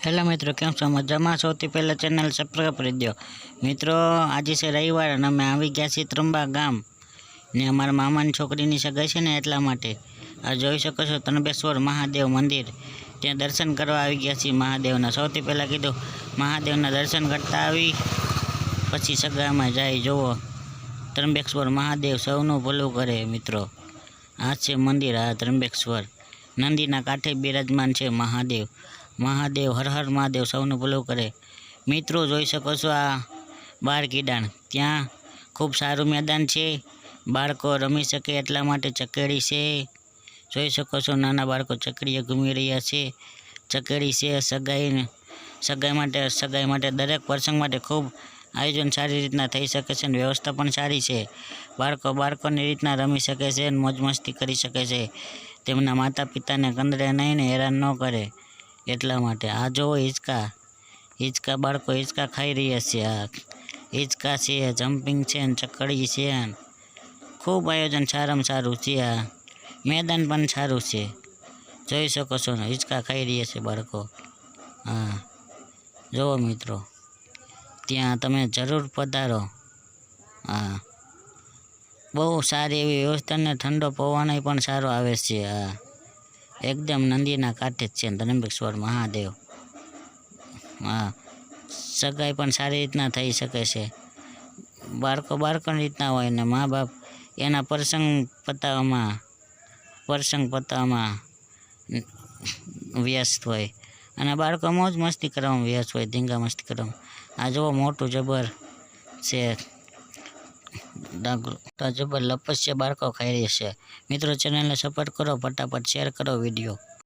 Hello મિત્રો, કેમ છો? મજામાં? સૌથી પહેલાં ચેનલ સબસ્ક્રાઈબ કરી દો મિત્રો। આજે છે રવિવાર અને અમે આવી ગયા છીએ ત્રંબા ગામ ને અમારા મામાની છોકરીની સગાઈ છે ને એટલા માટે આ જોઈ શકો છો ત્રંબેશ્વર મહાદેવ મંદિર, ત્યાં દર્શન કરવા આવી ગયા છીએ મહાદેવના। સૌથી પહેલાં કીધું મહાદેવના દર્શન કરતા આવી પછી સગાઈમાં જાય। જુઓ ત્રંબેશ્વર મહાદેવ સૌનું ભલું કરે મિત્રો। આ છે મંદિર, આ ત્રંબેશ્વર નંદીના કાંઠે બિરાજમાન છે મહાદેવ। મહાદેવ હર હર મહાદેવ સૌનું ભલું કરે મિત્રો। જોઈ શકો છો આ બાર કીડાણ, ત્યાં ખૂબ સારું મેદાન છે, બાળકો રમી શકે એટલા માટે ચકેડી છે। જોઈ શકો છો નાના બાળકો ચકડીએ ઘૂમી રહ્યા છે, ચકેડી છે। સગાઈ માટે દરેક પ્રસંગ માટે ખૂબ આયોજન સારી રીતના થઈ શકે છે અને વ્યવસ્થા પણ સારી છે। બાળકોની રીતના રમી શકે છે અને મોજ મસ્તી કરી શકે છે, તેમના માતા પિતાને કંદરે નહીં ને હેરાન ન કરે એટલા માટે। આ જોવો હિંચકા બાળકો હિંચકા ખાઈ રહ્યા છે। આ હિંચકા છે, જમ્પિંગ છે ને ચકડી છે, ખૂબ આયોજન સારામાં સારું છે। આ મેદાન પણ સારું છે, જોઈ શકો છો ને હિંચકા ખાઈ રહ્યા છે બાળકો। હા જુઓ મિત્રો, ત્યાં તમે જરૂર પધારો। હા બહુ સારી એવી વ્યવસ્થા ને ઠંડો પવન પણ સારો આવે છે। હા એકદમ નદીના કાંઠે જ છે ત્રંબેશ્વર મહાદેવ। હા સગાઈ પણ સારી રીતના થઈ શકે છે, બાળકોની રીતના હોય ને મા બાપ એના પ્રસંગ પતાવવામાં વ્યસ્ત હોય અને બાળકો મોજ મસ્તી કરવામાં વ્યસ્ત હોય, ધીંગા મસ્તી કરવામાં। આ જુઓ મોટું જબર છે, જબર લપસ્યા બાળકો ખાઈ રહ્યા છે મિત્રો। ચેનલને સપોર્ટ કરો, ફટાફટ શેર કરો વિડીયો।